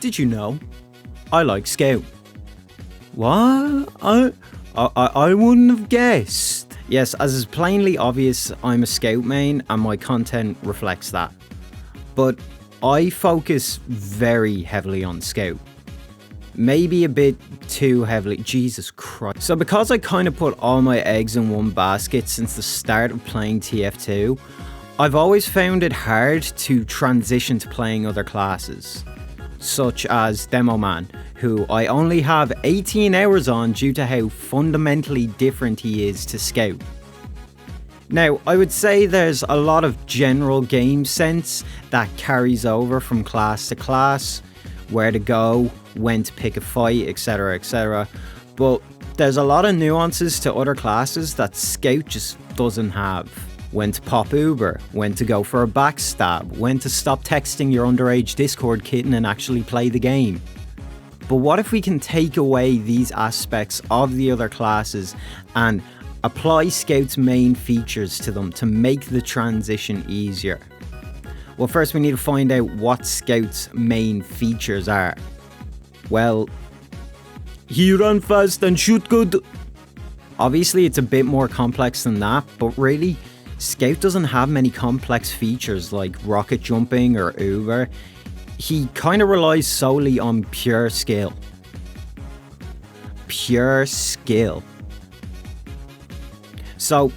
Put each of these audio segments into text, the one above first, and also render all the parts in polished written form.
Did you know? I like Scout. What? I wouldn't have guessed. Yes, as is plainly obvious, I'm a Scout main and my content reflects that. But I focus very heavily on Scout. Maybe a bit too heavily. Jesus Christ. So because I kind of put all my eggs in one basket since the start of playing TF2, I've always found it hard to transition to playing other classes, such as Demo Man, who I only have 18 hours on due to how fundamentally different he is to Scout. Now, I would say there's a lot of general game sense that carries over from class to class, where to go, when to pick a fight, etc, etc. But there's a lot of nuances to other classes that Scout just doesn't have. When to pop Uber, when to go for a backstab, when to stop texting your underage Discord kitten and actually play the game. But what if we can take away these aspects of the other classes and apply Scout's main features to them to make the transition easier? Well, first we need to find out what Scout's main features are. Well, he run fast and shoot good. Obviously it's a bit more complex than that, but really, Scout doesn't have many complex features like rocket jumping or Uber. He kind of relies solely on pure skill. Pure skill. So,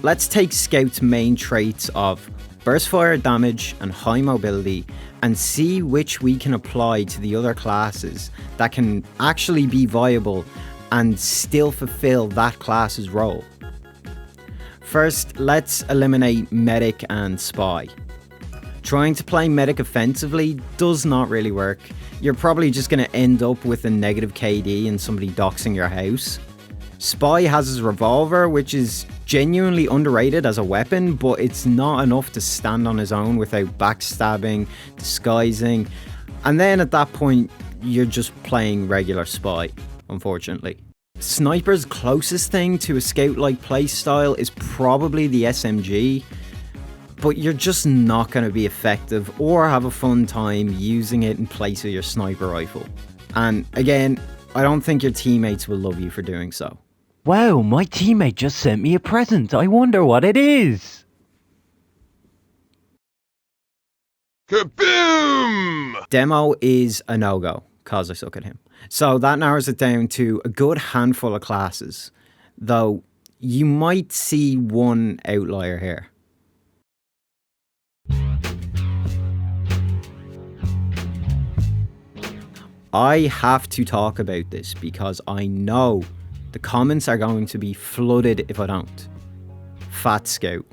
let's take Scout's main traits of burst fire damage and high mobility and see which we can apply to the other classes that can actually be viable and still fulfill that class's role. First, let's eliminate Medic and Spy. Trying to play Medic offensively does not really work. You're probably just going to end up with a negative KD and somebody doxing your house. Spy has his revolver, which is genuinely underrated as a weapon, but it's not enough to stand on his own without backstabbing, disguising, and then at that point, you're just playing regular Spy, unfortunately. Sniper's closest thing to a Scout-like playstyle is probably the SMG, but you're just not going to be effective or have a fun time using it in place of your sniper rifle. And again, I don't think your teammates will love you for doing so. Wow, my teammate just sent me a present. I wonder what it is. Kaboom! Demo is a no-go, cause I suck at him. So that narrows it down to a good handful of classes, though you might see one outlier here. I have to talk about this because I know the comments are going to be flooded if I don't. Fat Scout.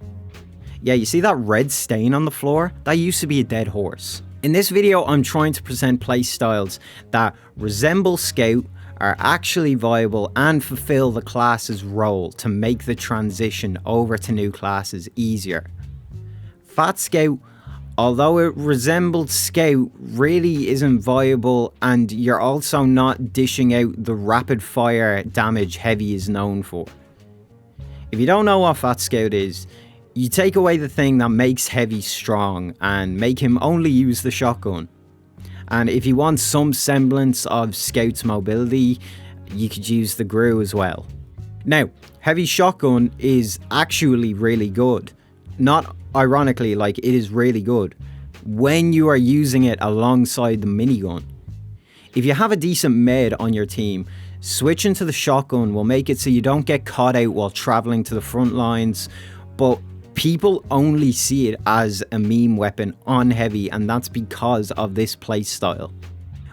Yeah, you see that red stain on the floor? That used to be a dead horse. In this video, I'm trying to present playstyles that resemble Scout, are actually viable, and fulfill the class's role to make the transition over to new classes easier. Fat Scout, although it resembled Scout, really isn't viable, and you're also not dishing out the rapid fire damage Heavy is known for. If you don't know what Fat Scout is, you take away the thing that makes Heavy strong and make him only use the shotgun. And if you want some semblance of Scout's mobility, you could use the Gru as well. Now, Heavy's shotgun is actually really good. Not ironically, like, it is really good when you are using it alongside the minigun. If you have a decent med on your team, switching to the shotgun will make it so you don't get caught out while traveling to the front lines, but people only see it as a meme weapon on Heavy, and that's because of this playstyle.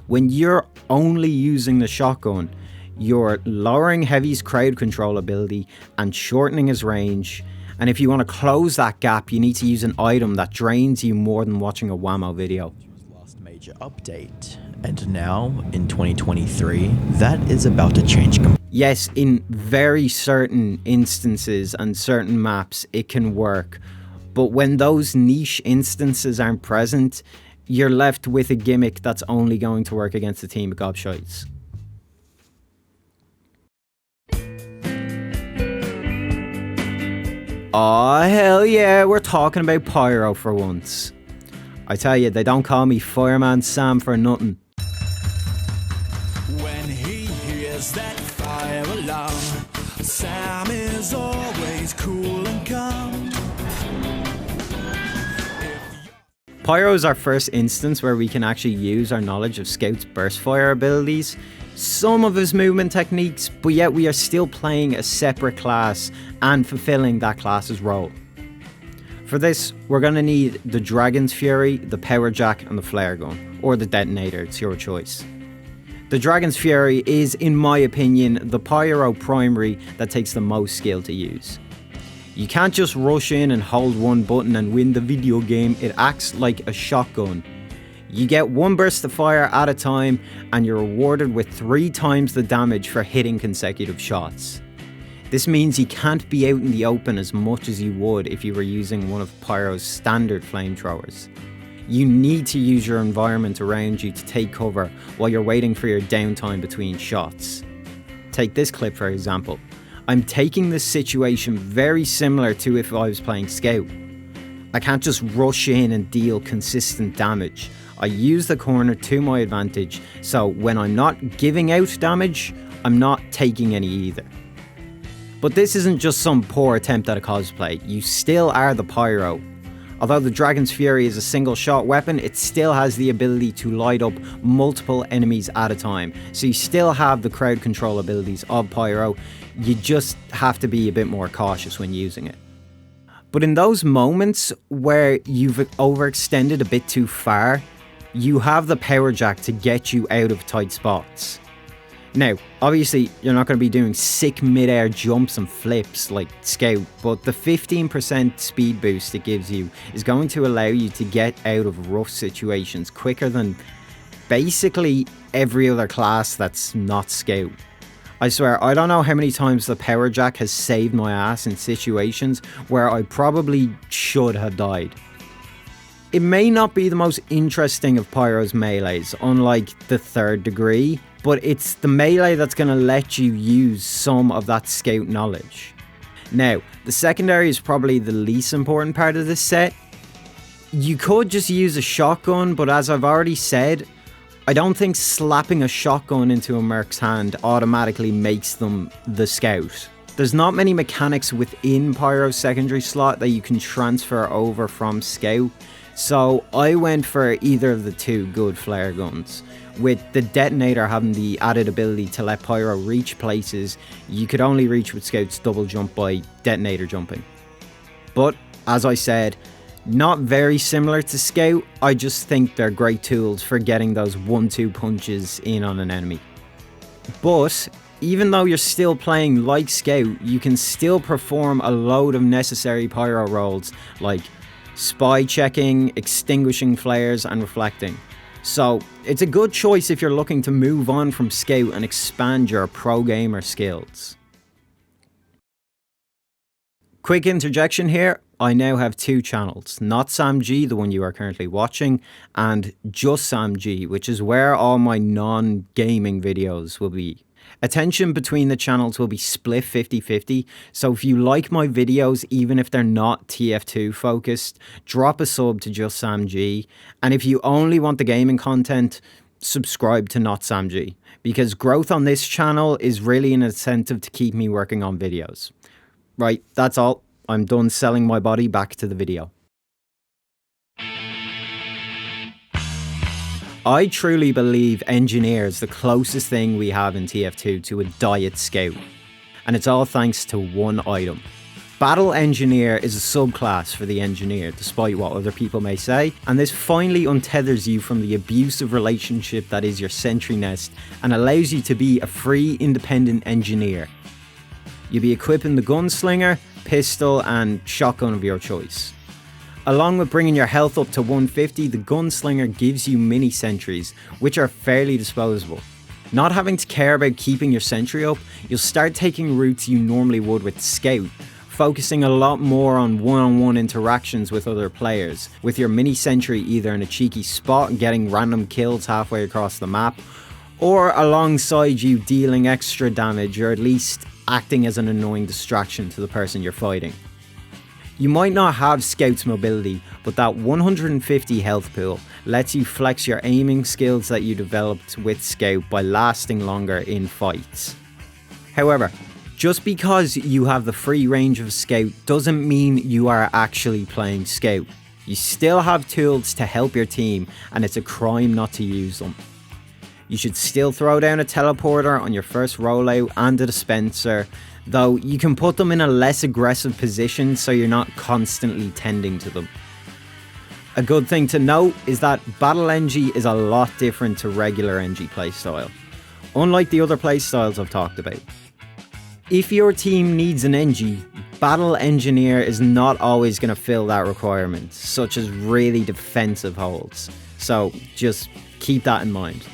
When you're only using the shotgun, you're lowering Heavy's crowd control ability and shortening his range, and if you want to close that gap, you need to use an item that drains you more than watching a Whammo video. Last major update, and now in 2023, that is about to change completely. Yes, in very certain instances and certain maps, it can work. But when those niche instances aren't present, you're left with a gimmick that's only going to work against a team of gobshites. Aw, hell yeah, we're talking about Pyro for once. I tell you, they don't call me Fireman Sam for nothing. What's that fire alarm? Sam is always cool and calm. Pyro is our first instance where we can actually use our knowledge of Scout's burst fire abilities, some of his movement techniques, but yet we are still playing a separate class and fulfilling that class's role. For this, we're going to need the Dragon's Fury, the Power Jack and the Flare Gun, or the Detonator, it's your choice. The Dragon's Fury is, in my opinion, the Pyro primary that takes the most skill to use. You can't just rush in and hold one button and win the video game, it acts like a shotgun. You get one burst of fire at a time and you're rewarded with 3 times the damage for hitting consecutive shots. This means you can't be out in the open as much as you would if you were using one of Pyro's standard flamethrowers. You need to use your environment around you to take cover while you're waiting for your downtime between shots. Take this clip for example. I'm taking this situation very similar to if I was playing Scout. I can't just rush in and deal consistent damage. I use the corner to my advantage, so when I'm not giving out damage, I'm not taking any either. But this isn't just some poor attempt at a cosplay, you still are the Pyro. Although the Dragon's Fury is a single shot weapon, it still has the ability to light up multiple enemies at a time. So you still have the crowd control abilities of Pyro, you just have to be a bit more cautious when using it. But in those moments where you've overextended a bit too far, you have the Power Jack to get you out of tight spots. Now, obviously, you're not going to be doing sick mid-air jumps and flips like Scout, but the 15% speed boost it gives you is going to allow you to get out of rough situations quicker than basically every other class that's not Scout. I swear, I don't know how many times the Power Jack has saved my ass in situations where I probably should have died. It may not be the most interesting of Pyro's melees, unlike the third degree, but it's the melee that's going to let you use some of that Scout knowledge. Now, the secondary is probably the least important part of this set. You could just use a shotgun, but as I've already said, I don't think slapping a shotgun into a merc's hand automatically makes them the Scout. There's not many mechanics within Pyro's secondary slot that you can transfer over from Scout, so I went for either of the 2 good flare guns, with the Detonator having the added ability to let Pyro reach places you could only reach with Scout's double jump by Detonator jumping. But, as I said, not very similar to Scout, I just think they're great tools for getting those 1-2 punches in on an enemy. But, even though you're still playing like Scout, you can still perform a load of necessary Pyro roles like spy checking, extinguishing flares and reflecting. So it's a good choice if you're looking to move on from Scout and expand your pro gamer skills. Quick interjection here, I now have 2 channels, NotSamG, the one you are currently watching, and JustSamG, which is where all my non-gaming videos will be. Attention between the channels will be split 50-50, so if you like my videos, even if they're not TF2 focused, drop a sub to JustSamG, and if you only want the gaming content, subscribe to NotSamG, because growth on this channel is really an incentive to keep me working on videos. Right, that's all. I'm done selling my body, back to the video. I truly believe Engineer is the closest thing we have in TF2 to a diet Scout, and it's all thanks to one item. Battle Engineer is a subclass for the Engineer, despite what other people may say, and this finally untethers you from the abusive relationship that is your sentry nest and allows you to be a free, independent Engineer. You'll be equipping the Gunslinger, pistol and shotgun of your choice. Along with bringing your health up to 150, the Gunslinger gives you mini sentries, which are fairly disposable. Not having to care about keeping your sentry up, you'll start taking routes you normally would with Scout, focusing a lot more on one-on-one interactions with other players, with your mini sentry either in a cheeky spot getting random kills halfway across the map, or alongside you dealing extra damage or at least acting as an annoying distraction to the person you're fighting. You might not have Scout's mobility, but that 150 health pool lets you flex your aiming skills that you developed with Scout by lasting longer in fights. However, just because you have the free range of Scout doesn't mean you are actually playing Scout. You still have tools to help your team, and it's a crime not to use them. You should still throw down a teleporter on your first rollout and a dispenser, though you can put them in a less aggressive position so you're not constantly tending to them. A good thing to note is that Battle NG is a lot different to regular NG playstyle, unlike the other playstyles I've talked about. If your team needs an NG, Battle Engineer is not always going to fill that requirement, such as really defensive holds, so just keep that in mind.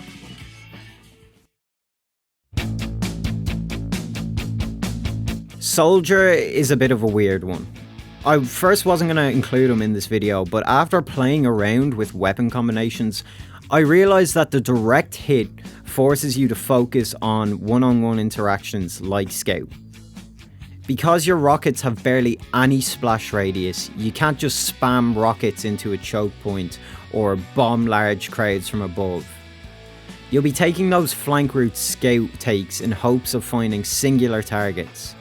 Soldier is a bit of a weird one. I first wasn't going to include him in this video, but after playing around with weapon combinations, I realised that the direct hit forces you to focus on one-on-one interactions like Scout. Because your rockets have barely any splash radius, you can't just spam rockets into a choke point or bomb large crowds from above. You'll be taking those flank route Scout takes in hopes of finding singular targets.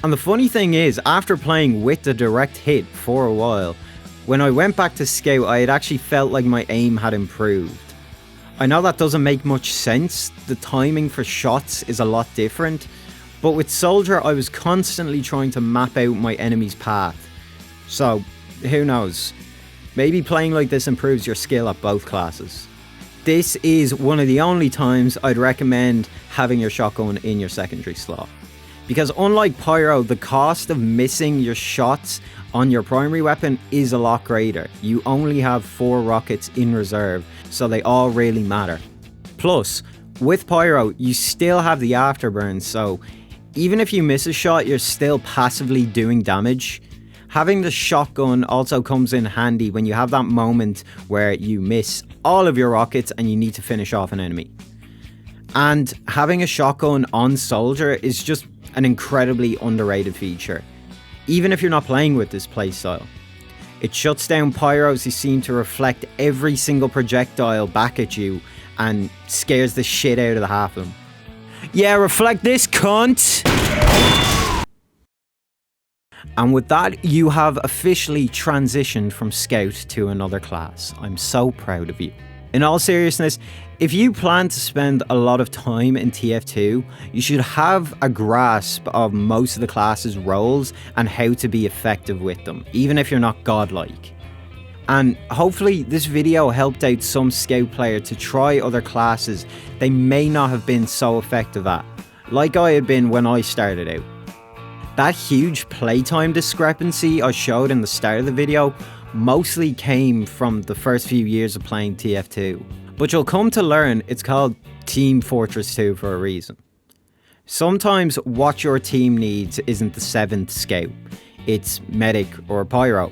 And the funny thing is, after playing with the direct hit for a while, when I went back to Scout, I had actually felt like my aim had improved. I know that doesn't make much sense, the timing for shots is a lot different, but with Soldier I was constantly trying to map out my enemy's path. So, who knows, maybe playing like this improves your skill at both classes. This is one of the only times I'd recommend having your shotgun in your secondary slot. Because unlike Pyro, the cost of missing your shots on your primary weapon is a lot greater. You only have 4 rockets in reserve, so they all really matter. Plus, with Pyro, you still have the afterburn, so even if you miss a shot, you're still passively doing damage. Having the shotgun also comes in handy when you have that moment where you miss all of your rockets and you need to finish off an enemy. And having a shotgun on Soldier is just an incredibly underrated feature, even if you're not playing with this playstyle. It shuts down pyros who seem to reflect every single projectile back at you and scares the shit out of the half of them. Yeah, reflect this, cunt! And with that, you have officially transitioned from Scout to another class. I'm so proud of you. In all seriousness, if you plan to spend a lot of time in TF2, you should have a grasp of most of the class's roles and how to be effective with them, even if you're not godlike. And hopefully this video helped out some Scout player to try other classes they may not have been so effective at, like I had been when I started out. That huge playtime discrepancy I showed in the start of the video mostly came from the first few years of playing TF2, but you'll come to learn it's called Team Fortress 2 for a reason. Sometimes what your team needs isn't the 7th Scout, it's Medic or Pyro.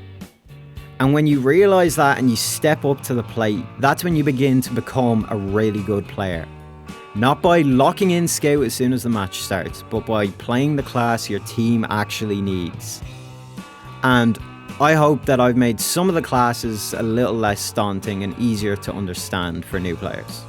And when you realise that and you step up to the plate, that's when you begin to become a really good player. Not by locking in Scout as soon as the match starts, but by playing the class your team actually needs. And I hope that I've made some of the classes a little less daunting and easier to understand for new players.